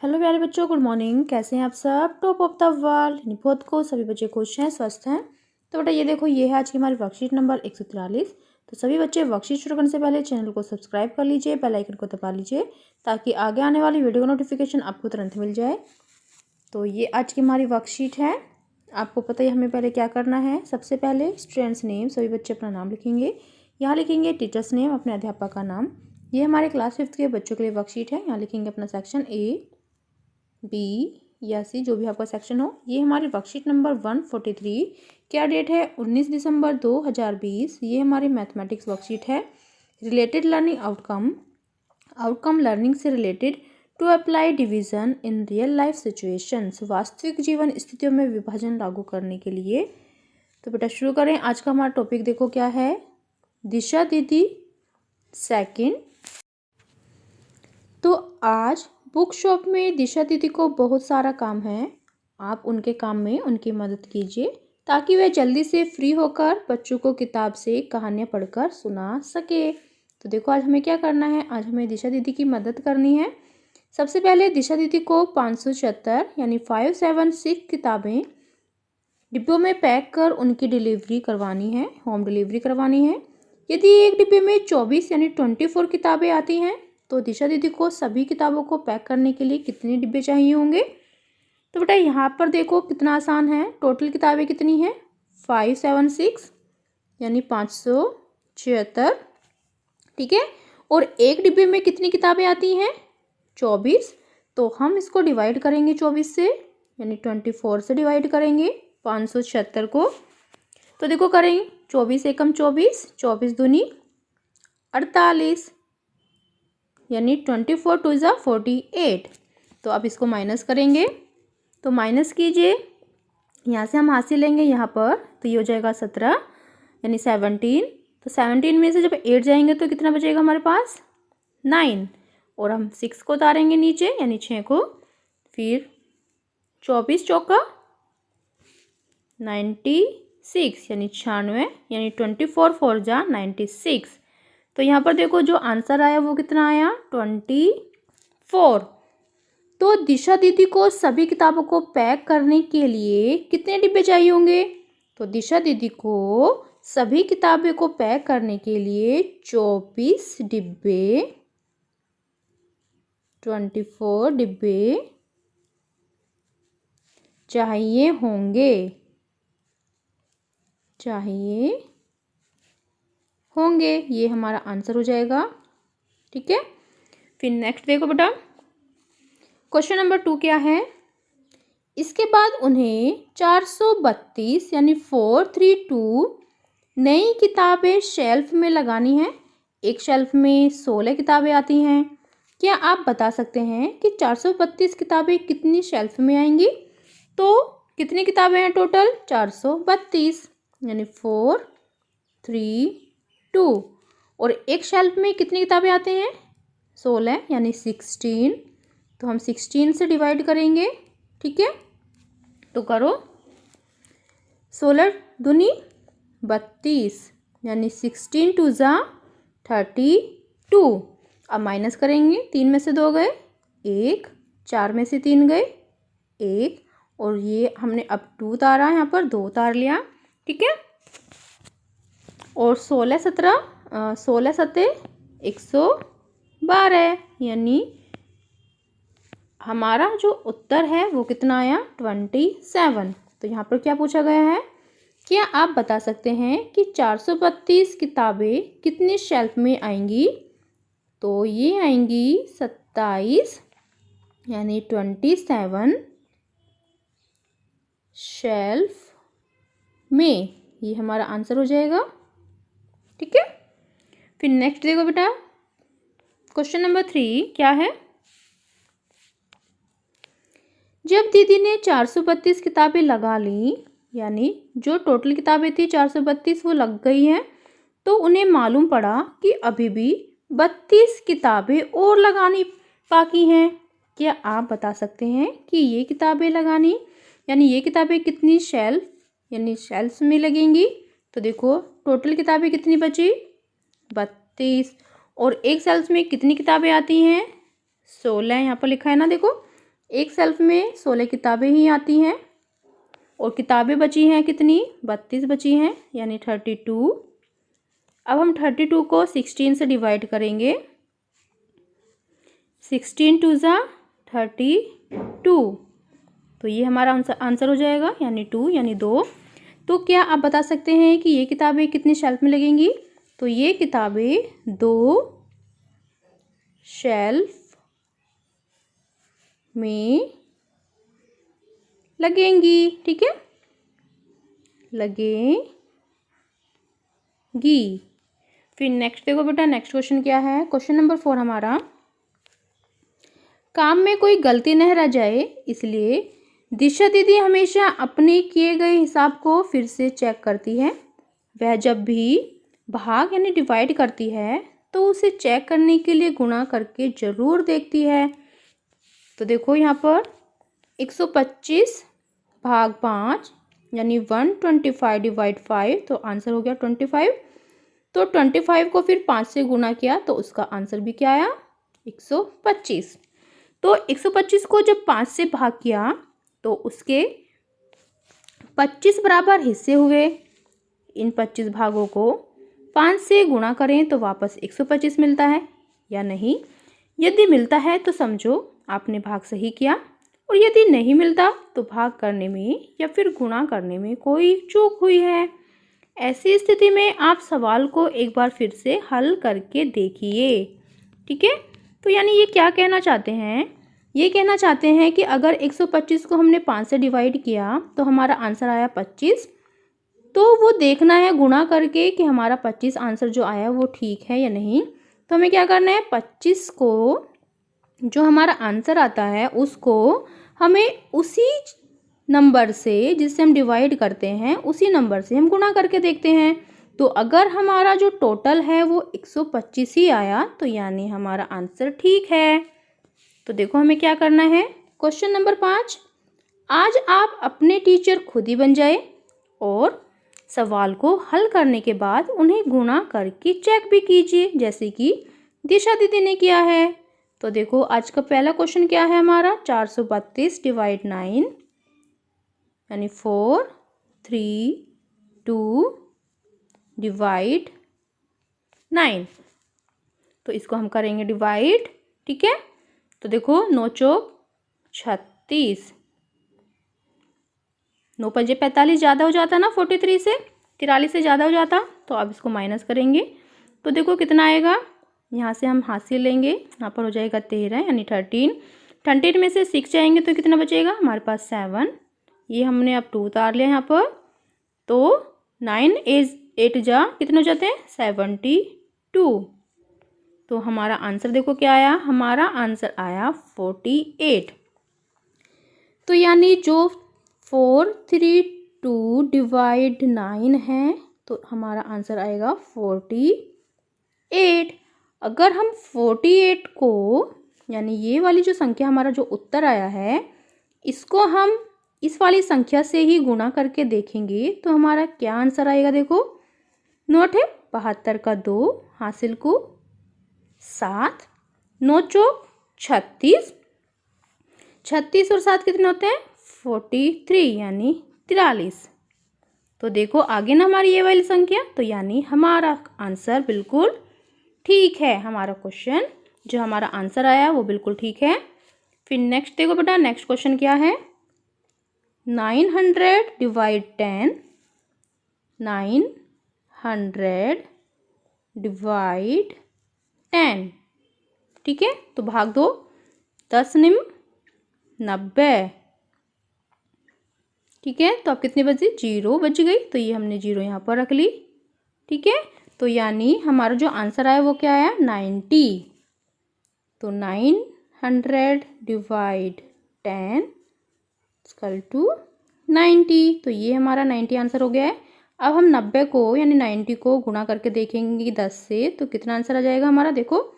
Hello प्यारे बच्चों, good morning. कैसे हैं आप सब? टॉप ऑफ द वर्ल्ड यानी बहुत को सभी बच्चे खुश हैं, स्वस्थ हैं। तो बेटा ये देखो, ये है आज की हमारी वर्कशीट नंबर 143। तो सभी बच्चे वर्कशीट शुरू करने से पहले चैनल को सब्सक्राइब कर लीजिए, बेल आइकन को दबा लीजिए ताकि आगे आने वाली वीडियो का नोटिफिकेशन आपको तुरंत मिल जाए। तो ये आज की हमारी वर्कशीट है। आपको पता है हमें पहले क्या करना है। सबसे पहले स्टूडेंट्स नेम, सभी बच्चे अपना नाम लिखेंगे। यहाँ लिखेंगे टीचर्स नेम, अपने अध्यापक का नाम। ये हमारे क्लास 5th के बच्चों के लिए वर्कशीट है। यहाँ लिखेंगे अपना सेक्शन ए, बी या सी, जो भी आपका सेक्शन हो। ये हमारी वर्कशीट नंबर 143। क्या डेट है? 19 दिसंबर 2020। ये हमारी मैथमेटिक्स वर्कशीट है। Related learning outcome, outcome learning से related to apply division in real life situations, वास्तविक जीवन स्थितियों में विभाजन लागू करने के लिए। तो बेटा शुरू करें। आज का हमारा टॉपिक देखो क्या है। दिशा दीदी सेकंड। तो आज बुक शॉप में दिशा दीदी को बहुत सारा काम है। आप उनके काम में उनकी मदद कीजिए ताकि वह जल्दी से फ्री होकर बच्चों को किताब से कहानियाँ पढ़कर सुना सके। तो देखो आज हमें क्या करना है। आज हमें दिशा दीदी की मदद करनी है। सबसे पहले दिशा दीदी को 576 यानी 576 किताबें डिब्बों में पैक कर उनकी डिलीवरी करवानी है, होम डिलीवरी करवानी है। यदि एक डिब्बे में 24 यानी 24 किताबें आती हैं तो दिशा दीदी को सभी किताबों को पैक करने के लिए कितने डिब्बे चाहिए होंगे। तो बेटा यहाँ पर देखो कितना आसान है। टोटल किताबें कितनी हैं? 576 यानी 576, ठीक है। और एक डिब्बे में कितनी किताबें आती हैं? 24। तो हम इसको डिवाइड करेंगे 24 से, यानी 24 से डिवाइड करेंगे 576 को। तो देखो करेंगे 24 एकम 24, 24 दूनी 48 यानी 24 टू ज़ा 48। तो अब इसको माइनस करेंगे। तो माइनस कीजिए, यहाँ से हम हासिल लेंगे यहाँ पर, तो ये हो जाएगा 17 यानी 17। तो 17 में से जब 8 जाएंगे तो कितना बचेगा हमारे पास? 9। और हम 6 को उतारेंगे नीचे यानी 6 को। फिर 24 चौका 96 यानी 96 यानी 24 4 जा 96। तो यहाँ पर देखो जो आंसर आया वो कितना आया? 24। तो दिशा दीदी को सभी किताबों को पैक करने के लिए कितने डिब्बे चाहिए होंगे? तो दिशा दीदी को सभी किताबों को पैक करने के लिए 24 डिब्बे, 24 डिब्बे चाहिए होंगे, ये हमारा आंसर हो जाएगा, ठीक है। फिर नेक्स्ट देखो बेटा, क्वेश्चन नंबर 2 क्या है। इसके बाद उन्हें 432 यानी 432 नई किताबें शेल्फ में लगानी है। एक शेल्फ में 16 किताबें आती हैं। क्या आप बता सकते हैं कि 432 किताबें कितनी शेल्फ में आएंगी? तो कितनी किताबें हैं टोटल? 432 यानी 4 3 2। और एक शेल्फ में कितनी किताबें आते हैं? 16 यानी 16। तो हम 16 से डिवाइड करेंगे, ठीक है। तो करो 16 दूनी 32 यानी 16 टू ज़ा 32। अब माइनस करेंगे, 3 में से 2 गए 1, 4 में से 3 गए 1, और ये हमने अब 2 उतारा, यहाँ पर 2 उतार लिया, ठीक है। और 16 सत्ते 112 यानी हमारा जो उत्तर है वो कितना आया? 27। तो यहाँ पर क्या पूछा गया है? क्या आप बता सकते हैं कि 432 किताबें कितनी शेल्फ में आएंगी? तो ये आएंगी 27 यानी 27 शेल्फ में। ये हमारा आंसर हो जाएगा, ठीक है। फिर नेक्स्ट देखो बेटा, क्वेश्चन नंबर 3 क्या है। जब दीदी ने 432 किताबें लगा ली, यानी जो टोटल किताबें थी 432 वो लग गई हैं, तो उन्हें मालूम पड़ा कि अभी भी 32 किताबें और लगानी बाकी हैं। क्या आप बता सकते हैं कि ये किताबें लगानी यानी ये किताबें कितनी शेल्फ यानी शेल्फ्स में लगेंगी? तो देखो टोटल किताबें कितनी बची? 32। और एक शेल्फ में कितनी किताबें आती हैं? 16 यहाँ पर लिखा है ना, देखो। एक सेल्फ में 16 किताबें ही आती हैं और किताबें बची हैं कितनी, 32 बची हैं, यानी 32। अब हम 32 को 16 से डिवाइड करेंगे। 16 टू ज़ा 32, तो ये हमारा आंसर हो जाएगा, यानी 2 यानी 2। तो क्या आप बता सकते हैं कि ये किताबें कितने शेल्फ में लगेंगी? तो ये किताबें 2 शेल्फ में लगेंगी। ठीक है, लगेंगी। फिर नेक्स्ट देखो बेटा, नेक्स्ट क्वेश्चन क्या है? क्वेश्चन नंबर 4 हमारा, काम में कोई गलती न रह जाए इसलिए दिशा दीदी हमेशा अपने किए गए हिसाब को फिर से चेक करती है। वह जब भी भाग यानी डिवाइड करती है तो उसे चेक करने के लिए गुणा करके ज़रूर देखती है। तो देखो यहाँ पर 125 भाग 5 यानी 125 डिवाइड 5, तो आंसर हो गया 25। तो 25 को फिर 5 से गुणा किया तो उसका आंसर भी क्या आया? 125। तो 125 को जब 5 से भाग किया तो उसके 25 बराबर हिस्से हुए। इन 25 भागों को 5 से गुणा करें तो वापस 125 मिलता है या नहीं? यदि मिलता है तो समझो आपने भाग सही किया, और यदि नहीं मिलता तो भाग करने में या फिर गुणा करने में कोई चूक हुई है। ऐसी स्थिति में आप सवाल को एक बार फिर से हल करके देखिए। ठीक है, तो यानी ये क्या कहना चाहते हैं? ये कहना चाहते हैं कि अगर 125 को हमने 5 से डिवाइड किया तो हमारा आंसर आया 25, तो वो देखना है गुणा करके कि हमारा 25 आंसर जो आया वो ठीक है या नहीं। तो हमें क्या करना है, 25 को जो हमारा आंसर आता है उसको हमें उसी नंबर से जिससे हम डिवाइड करते हैं उसी नंबर से हम गुणा करके देखते हैं। तो अगर हमारा जो टोटल है वो 125 ही आया तो यानी हमारा आंसर ठीक है। तो देखो हमें क्या करना है। क्वेश्चन नंबर 5, आज आप अपने टीचर खुद ही बन जाए और सवाल को हल करने के बाद उन्हें गुणा करके चेक भी कीजिए, जैसे कि दिशा दीदी ने किया है। तो देखो आज का पहला क्वेश्चन क्या है हमारा, 432 डिवाइड 9 यानी 4 3 2 डिवाइड 9। तो इसको हम करेंगे डिवाइड। ठीक है, तो देखो 9 चौक 36, 9 पंजे 45 ज़्यादा हो जाता ना 43 से, 43 से ज़्यादा हो जाता। तो अब इसको माइनस करेंगे तो देखो कितना आएगा, यहाँ से हम हासिल लेंगे, यहाँ पर हो जाएगा 13 यानी 13। 13 में से 6 जाएंगे तो कितना बचेगा हमारे पास 7। ये हमने अब 2 उतार लिया यहाँ पर। तो 9 8 जा कितने हो जाते हैं 72। तो हमारा आंसर देखो क्या आया, हमारा आंसर आया 48। तो यानी जो 432 डिवाइड 9 है तो हमारा आंसर आएगा 48। अगर हम 48 को यानी ये वाली जो संख्या हमारा जो उत्तर आया है इसको हम इस वाली संख्या से ही गुणा करके देखेंगे तो हमारा क्या आंसर आएगा। देखो नोट है 72 का 2 हासिल को 7, 9 चौक 36, 36 और 7 कितने होते हैं 43 यानी 43। तो देखो आगे ना हमारी ये वाली संख्या, तो यानी हमारा आंसर बिल्कुल ठीक है। हमारा क्वेश्चन जो हमारा आंसर आया वो बिल्कुल ठीक है। फिर नेक्स्ट देखो बेटा, नेक्स्ट क्वेश्चन क्या है, 900 डिवाइड 10, 900 डिवाइड 10। ठीक है, तो भाग दो 10 निम 90। ठीक है, तो अब कितनी बची, 0 बच गई, तो ये हमने 0 यहाँ पर रख ली। ठीक है, तो यानी हमारा जो आंसर आया वो क्या आया 90। तो 900 डिवाइड 10 इक्वल टू 90। तो ये हमारा 90 आंसर हो गया है। अब हम 90 को यानी 90 को गुणा करके देखेंगे 10 से, तो कितना आंसर आ जाएगा हमारा। देखो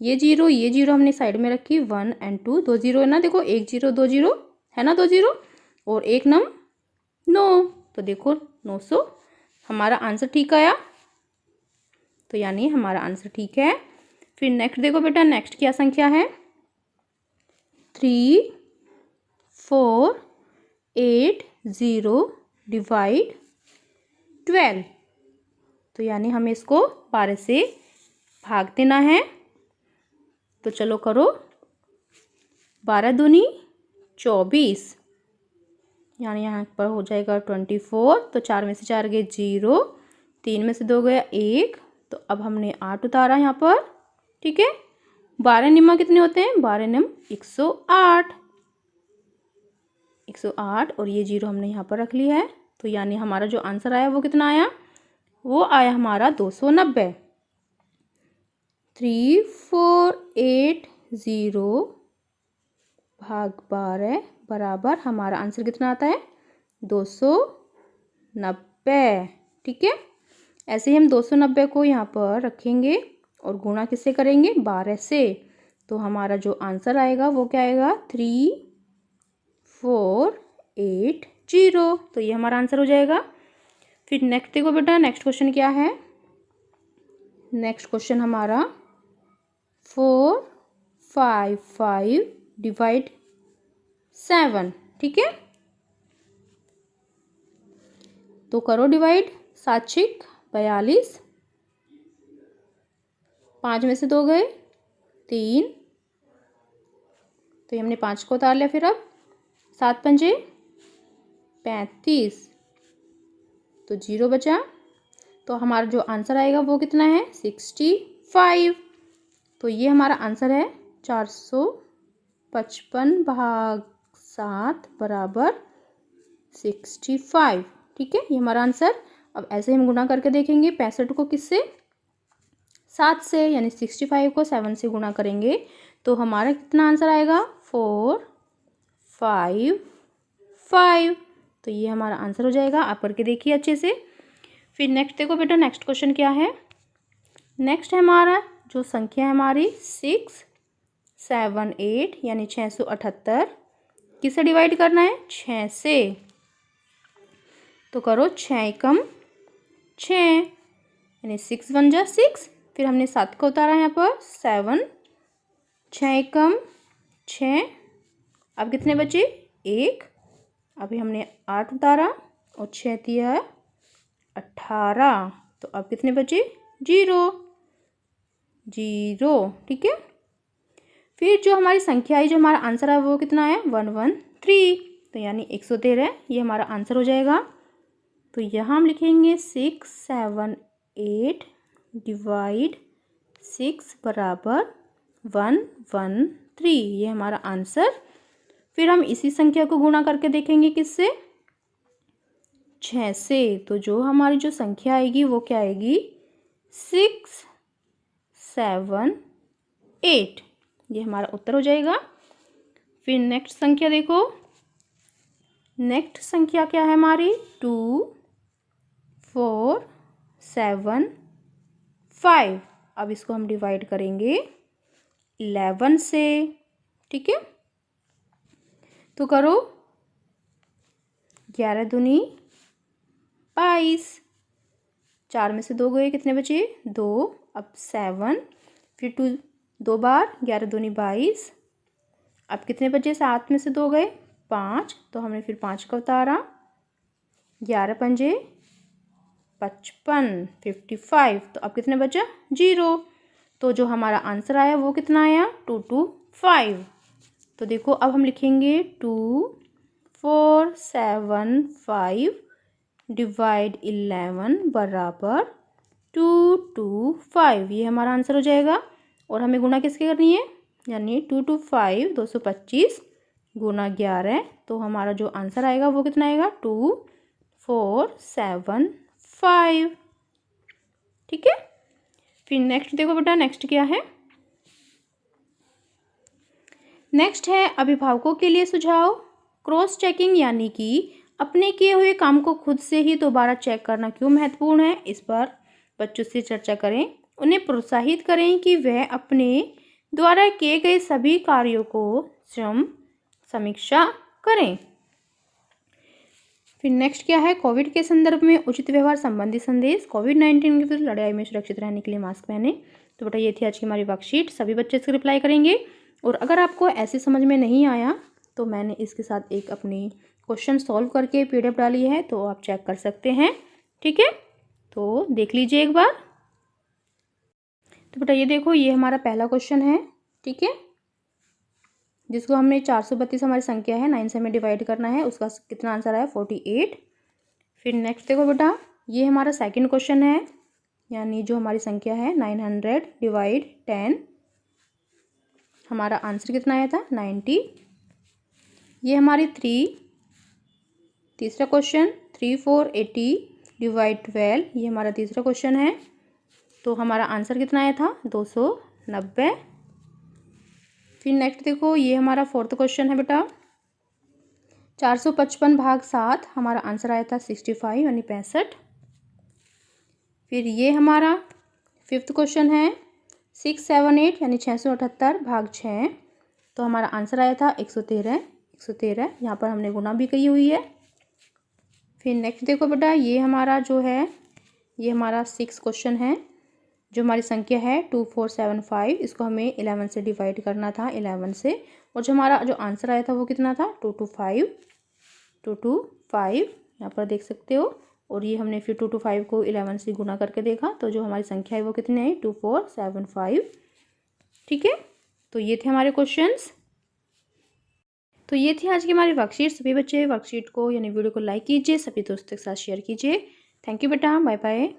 ये 0 हमने साइड में रखी, 1 और 2, 2 0 है ना, देखो 1 0 2 0 है ना, 2 0 और 1 9 9। तो देखो 900 हमारा आंसर ठीक आया। तो यानी हमारा आंसर ठीक है। फिर नेक्स्ट देखो बेटा, नेक्स्ट क्या संख्या है, 3 480 डिवाइड 12। तो यानी हमें इसको 12 से भाग देना है। तो चलो करो, 12 दूनी 24, यानी यहाँ पर हो जाएगा 24। तो 4 में से 4 गए 0, 3 में से 2 गया 1। तो अब हमने 8 उतारा यहाँ पर, ठीक है। 12 निम्मा कितने होते हैं? 12 निम 108, 108 और ये 0 हमने यहाँ पर रख लिया है। तो यानी हमारा जो आंसर आया वो कितना आया? वो आया हमारा 290। 3480 भाग 12 बराबर हमारा आंसर कितना आता है? 290, ठीक है। ऐसे ही हम 290 को यहाँ पर रखेंगे और गुणा किससे करेंगे? 12 से। तो हमारा जो आंसर आएगा वो क्या आएगा? 3480। तो ये हमारा आंसर हो जाएगा। फिर नेक्स्ट देखो बेटा, नेक्स्ट क्वेश्चन क्या है? नेक्स्ट क्वेश्चन हमारा 455 डिवाइड 7, ठीक है। तो करो डिवाइड। 7 छिक 42, 5 में से 2 गए 3, तो ये हमने 5 को उतार लिया। फिर अब 7 पंजे 35, तो 0 बचा। तो हमारा जो आंसर आएगा वो कितना है? 65। तो ये हमारा आंसर है 455 भाग 7 बराबर 65, ठीक है। ये हमारा आंसर। अब ऐसे ही हम गुणा करके देखेंगे 65 को किससे? 7 से, यानी 65 को 7 से गुणा करेंगे तो हमारा कितना आंसर आएगा? 455। तो ये हमारा आंसर हो जाएगा। आप करके देखिए अच्छे से। फिर नेक्स्ट देखो बेटा, नेक्स्ट क्वेश्चन क्या है? नेक्स्ट है हमारा जो संख्या है हमारी 678, यानी 678 किससे डिवाइड करना है? 6 से। तो करो 6 एकम 6, यानी 6 1 जा 6। फिर हमने 7 को उतारा यहाँ पर 7, 6 एकम 6। अब कितने बचे? 1। अभी हमने 8 उतारा और 6 दिया 18। तो अब कितने बचे? 0, 0, ठीक है। फिर जो हमारी संख्या आई, जो हमारा आंसर है वो कितना है? 113। तो यानी 113, ये हमारा आंसर हो जाएगा। तो यहाँ हम लिखेंगे 678 डिवाइड 6 बराबर 113, ये हमारा आंसर। फिर हम इसी संख्या को गुणा करके देखेंगे किससे? 6 से। तो जो हमारी जो संख्या आएगी वो क्या आएगी? 678, ये हमारा उत्तर हो जाएगा। फिर नेक्स्ट संख्या देखो, नेक्स्ट संख्या क्या है हमारी? 2475। अब इसको हम डिवाइड करेंगे 11 से, ठीक है। तो करो 11 दूनी 22, 4 में से 2 गए, कितने बचे? 2। अब 7, फिर 2 2 बार, 11 दूनी 22। अब कितने बचे? 7 में से 2 गए 5, तो हमने फिर 5 का उतारा। 11 पंजे 55, 55। तो अब कितने बचा? 0। तो जो हमारा आंसर आया वो कितना आया? 225। तो देखो अब हम लिखेंगे 2475 डिवाइड 11 बराबर 225, ये हमारा आंसर हो जाएगा। और हमें गुणा किसके करनी है? यानी 225 225 गुना 11। तो हमारा जो आंसर आएगा वो कितना आएगा? 2475, ठीक है। फिर नेक्स्ट देखो बेटा, नेक्स्ट क्या है? नेक्स्ट है अभिभावकों के लिए सुझाव। क्रॉस चेकिंग, यानी कि अपने किए हुए काम को खुद से ही दोबारा चेक करना क्यों महत्वपूर्ण है, इस पर बच्चों से चर्चा करें। उन्हें प्रोत्साहित करें कि वह अपने द्वारा किए गए सभी कार्यों को स्वयं समीक्षा करें। फिर नेक्स्ट क्या है? कोविड के संदर्भ में उचित व्यवहार संबंधी संदेश। कोविड-19 के विरुद्ध लड़ाई में सुरक्षित रहने के लिए मास्क पहने। तो बेटा ये थी आज की हमारी वर्कशीट। सभी बच्चे इससे रिप्लाई करेंगे। और अगर आपको ऐसे समझ में नहीं आया तो मैंने इसके साथ एक अपनी क्वेश्चन सॉल्व करके PDF डाली है, तो आप चेक कर सकते हैं। ठीक है, तो देख लीजिए एक बार। तो बेटा ये देखो, ये हमारा पहला क्वेश्चन है। ठीक है, जिसको हमने 432 हमारी संख्या है 9 से हमें डिवाइड करना है, उसका कितना आंसर आया 48। फिर नेक्स्ट देखो बेटा, ये हमारा सेकंड क्वेश्चन है, यानी जो हमारी संख्या है 900 डिवाइड 10, हमारा आंसर कितना आया था 90। ये हमारी तीसरा क्वेश्चन 3480 डिवाइड 12, ये हमारा तीसरा क्वेश्चन है, तो हमारा आंसर कितना आया था 290। फिर नेक्स्ट देखो, ये हमारा फोर्थ क्वेश्चन है बेटा, 455 भाग 7, हमारा आंसर आया था 65 यानी 65। फिर ये हमारा फिफ्थ क्वेश्चन है 678 यानी 678 भाग 6, तो हमारा आंसर आया था 113। यहाँ पर हमने गुना भी की हुई है। फिर नेक्स्ट देखो बेटा, ये हमारा जो है, ये हमारा 6 क्वेश्चन है, जो हमारी संख्या है 2475, इसको हमें 11 से डिवाइड करना था, 11 से, और जो हमारा जो आंसर आया था वो कितना था 225, यहाँ पर देख सकते हो। और ये हमने फिर 225 को 11 से गुना करके देखा, तो जो हमारी संख्या है वो कितनी है 2475। ठीक है, तो ये थे हमारे क्वेश्चंस। तो ये थी आज की हमारी वर्कशीट। सभी बच्चे वर्कशीट को यानी वीडियो को लाइक कीजिए, सभी दोस्तों के साथ शेयर कीजिए। थैंक यू बेटा, बाय बाय।